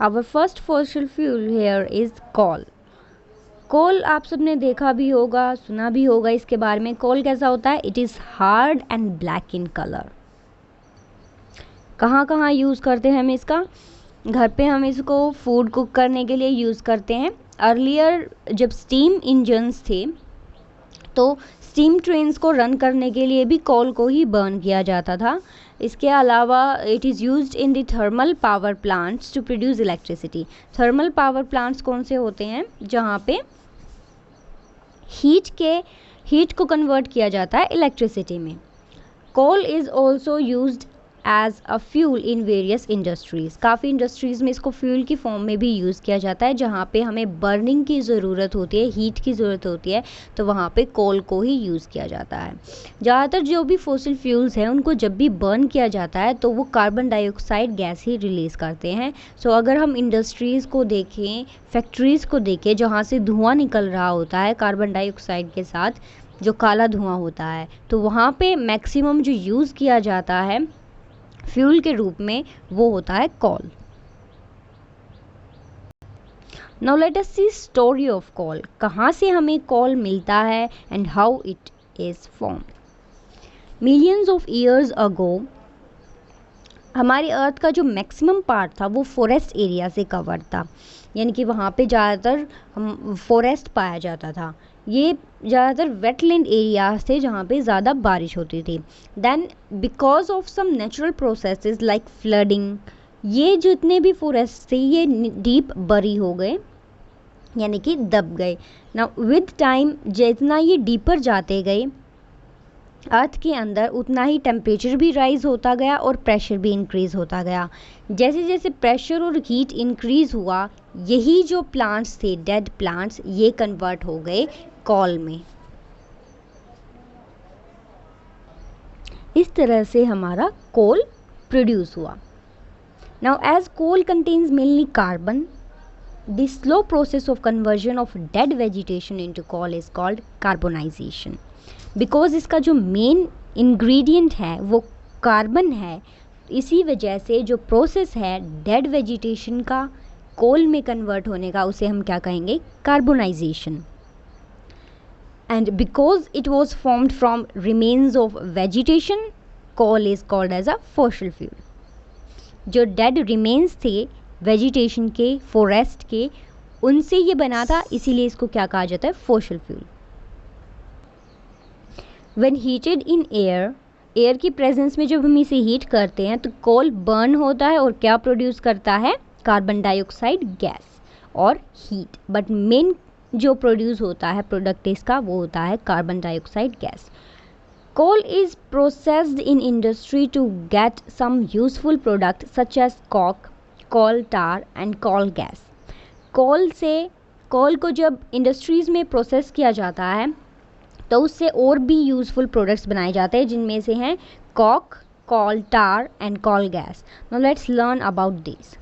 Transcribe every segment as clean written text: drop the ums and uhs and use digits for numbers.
Our first fossil fuel here is coal. Coal आप सबने देखा भी होगा, सुना भी होगा इसके बारे में। कोल कैसा होता है? It is hard and black in colour. कहाँ कहाँ यूज़ करते हैं हम इसका? घर पे हम इसको फूड कुक करने के लिए यूज़ करते हैं। अर्लियर जब स्टीम इंजन्स थे तो स्टीम ट्रेन्स को रन करने के लिए भी कोल को ही बर्न किया जाता था। इसके अलावा it is used in the thermal power plants to produce electricity. Thermal power plants कौन से होते हैं? जहाँ पे हीट को कन्वर्ट किया जाता है इलेक्ट्रिसिटी में। Coal is also used as a fuel in various industries. काफ़ी इंडस्ट्रीज़ में इसको फ्यूल की फॉर्म में भी यूज़ किया जाता है। जहाँ पे हमें बर्निंग की ज़रूरत होती है, हीट की ज़रूरत होती है, तो वहाँ पे कोल को ही यूज़ किया जाता है। ज़्यादातर जो भी फॉसिल फ्यूल्स हैं उनको जब भी बर्न किया जाता है तो वो कार्बन डाइऑक्साइड गैस ही रिलीज़ करते हैं। सो अगर हम इंडस्ट्रीज़ को देखें, फैक्ट्रीज़ को देखें जहाँ से धुआं निकल रहा होता है कार्बन डाइऑक्साइड के साथ, जो काला धुआं होता है, तो वहाँ पे मैक्सिमम जो यूज़ किया जाता है फ्यूल के रूप में वो होता है coal. Now let us see story of coal. कहाँ से हमें कोल मिलता है and how it is formed. Millions of years ago हमारी अर्थ का जो मैक्सिमम पार्ट था वो फॉरेस्ट एरिया से कवर था, यानी कि वहाँ पे ज़्यादातर फॉरेस्ट पाया जाता था। ये ज़्यादातर वेटलैंड एरियाज थे जहाँ पे ज़्यादा बारिश होती थी। Then because of some natural processes like flooding, ये जितने भी फॉरेस्ट थे ये डीप बरी हो गए, यानी कि दब गए। नाउ विद टाइम जितना ये डीपर जाते गए अर्थ के अंदर, उतना ही टेम्परेचर भी राइज होता गया और प्रेशर भी इंक्रीज़ होता गया। जैसे जैसे प्रेशर और हीट इंक्रीज़ हुआ, यही जो प्लांट्स थे, डेड प्लांट्स, ये कन्वर्ट हो गए कोल में। इस तरह से हमारा कोल प्रोड्यूस हुआ। Now as coal contains mainly carbon, the slow process of conversion of dead vegetation into coal is called carbonisation. Because इसका जो मेन इंग्रेडिएंट है वो कार्बन है, इसी वजह से जो प्रोसेस है डेड वेजिटेशन का कोल में कन्वर्ट होने का, उसे हम क्या कहेंगे? Carbonisation. And because it was formed from remains of vegetation, coal is called as a fossil fuel. जो डेड रिमेन्स थे वेजिटेशन के, फॉरेस्ट के, उनसे ये बना था, इसीलिए इसको क्या कहा जाता है? Fossil fuel. When heated in air, air की प्रेजेंस में जब हम इसे हीट करते हैं तो कोल बर्न होता है और क्या प्रोड्यूस करता है? कार्बन डाइऑक्साइड गैस और हीट। बट मेन जो प्रोड्यूस होता है प्रोडक्ट इसका, वो होता है carbon dioxide gas. Coal is processed in industry to get some useful product such as coke, coal tar and coal gas. Coal को जब इंडस्ट्रीज में प्रोसेस किया जाता है तो उससे और भी यूज़फुल प्रोडक्ट्स बनाए जाते हैं, जिनमें से हैं coke, coal tar and coal gas. Now let's learn about this.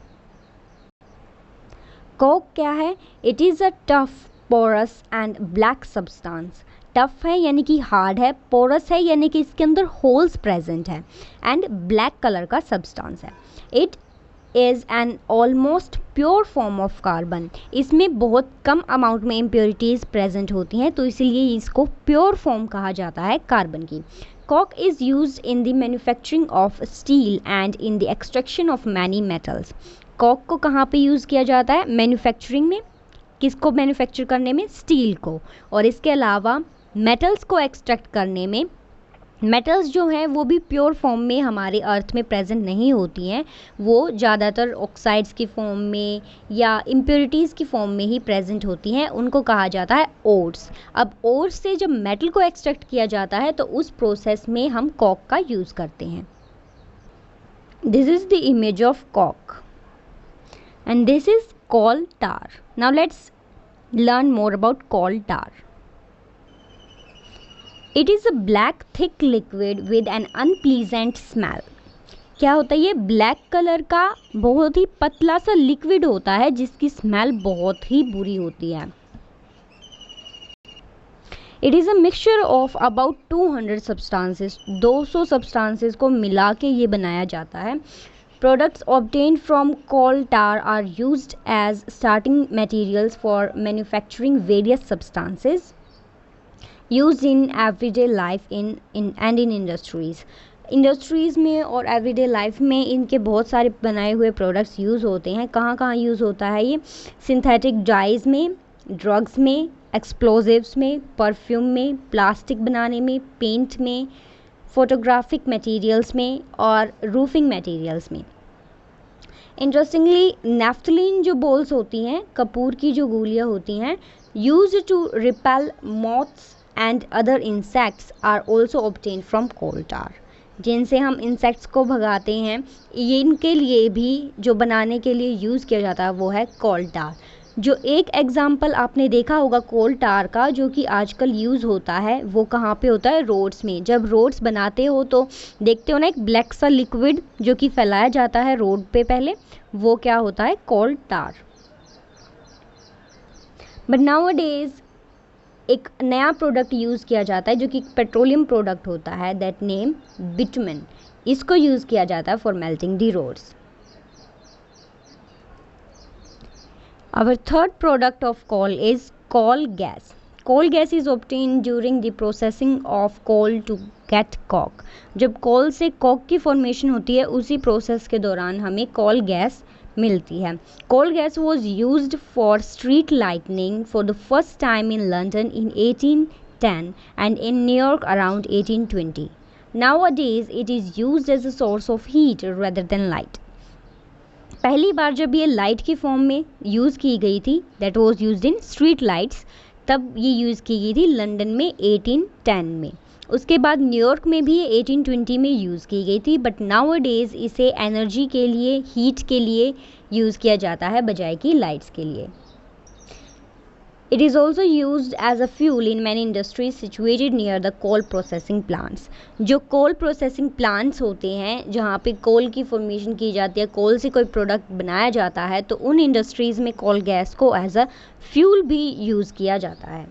Coke क्या है? It is a tough, porous and black substance. Tough है यानी कि हार्ड है, पोरस है यानी कि इसके अंदर होल्स प्रेजेंट है, एंड ब्लैक कलर का सब्सटेंस है। It is an almost pure form of carbon. इसमें बहुत कम अमाउंट में इम्प्योरिटीज़ प्रेजेंट होती हैं, तो इसीलिए इसको प्योर फॉर्म कहा जाता है कार्बन की। Coke is used in the manufacturing of steel and in the extraction of many metals. Coke को कहाँ पे यूज़ किया जाता है? मैन्युफैक्चरिंग में। किसको मैन्युफैक्चर करने में? स्टील को। और इसके अलावा मेटल्स को एक्सट्रैक्ट करने में। मेटल्स जो हैं वो भी प्योर फॉर्म में हमारे अर्थ में प्रेजेंट नहीं होती हैं, वो ज़्यादातर ऑक्साइड्स की फॉर्म में या इम्प्योरिटीज़ की फॉर्म में ही प्रेजेंट होती हैं, उनको कहा जाता है ओर्स। अब ओर्स से जब मेटल को एक्सट्रैक्ट किया जाता है तो उस प्रोसेस में हम कॉक का यूज़ करते हैं। This is the image of coke and this is coal tar. Now let's learn more about coal tar. It is a black thick liquid with an unpleasant smell. क्या होता है ये? Black colour का बहुत ही पतला सा लिक्विड होता है जिसकी स्मेल बहुत ही बुरी होती है। It is a mixture of about 200 substances. 200 substances को मिला के ये बनाया जाता है। Products obtained from coal tar are used as starting materials for manufacturing various substances used in everyday life in industries. Industries में और एवरीडे लाइफ में इनके बहुत सारे बनाए हुए प्रोडक्ट्स यूज़ होते हैं. कहाँ कहाँ यूज़ होता है ये? सिंथेटिक डाइज़ में, ड्रग्स में, एक्सप्लोजिव्स में, परफ्यूम में, प्लास्टिक बनाने में, पेंट में, फोटोग्राफिक मटेरियल्स में और रूफिंग मटेरियल्स में. इंटरेस्टिंगली नेफ्थलीन जो बॉल्स होती हैं, कपूर की जो गोलियाँ होती हैं, used to repel moths and other insects are also obtain from coal tar. जिनसे हम इंसेक्ट्स को भगाते हैं, ये इनके लिए भी जो बनाने के लिए यूज़ किया जाता है वो है कोल टार. जो एक एग्जाम्पल आपने देखा होगा कोल टार का जो कि आजकल यूज़ होता है, वो कहाँ पे होता है? रोड्स में. जब रोड्स बनाते हो तो देखते हो ना, एक ब्लैक सा लिक्विड जो कि फैलाया जाता है रोड पे पहले, वो क्या होता है? कोल टार. बट नाउअडेज एक नया प्रोडक्ट यूज़ किया जाता है जो कि पेट्रोलियम प्रोडक्ट होता है, दैट नेम बिटुमेन. इसको यूज़ किया जाता है for melting the roads. Our third product of coal is coal gas. Coal gas is obtained during the processing of coal to get coke. जब कोल से कोक की formation होती है, उसी प्रोसेस के दौरान हमें कोल गैस मिलती है. Coal gas was used for street lighting for the first time in London in 1810 and in New York around 1820. Nowadays it is used as a source of heat rather than light. पहली बार जब ये light की form में use की गई थी, that was used in street lights, तब ये यूज़ की गई थी लंदन में 1810 में. उसके बाद न्यूयॉर्क में भी ये 1820 में यूज़ की गई थी. बट नाउअडेज इसे एनर्जी के लिए, हीट के लिए यूज़ किया जाता है बजाय कि लाइट्स के लिए. It is also used as a fuel in many industries situated near the coal processing plants. जो coal processing plants होते हैं, जहाँ पे कोल की फॉर्मेशन की जाती है, कोल से कोई प्रोडक्ट बनाया जाता है, तो उन इंडस्ट्रीज़ में कोल गैस को एज अ फ्यूल भी यूज़ किया जाता है.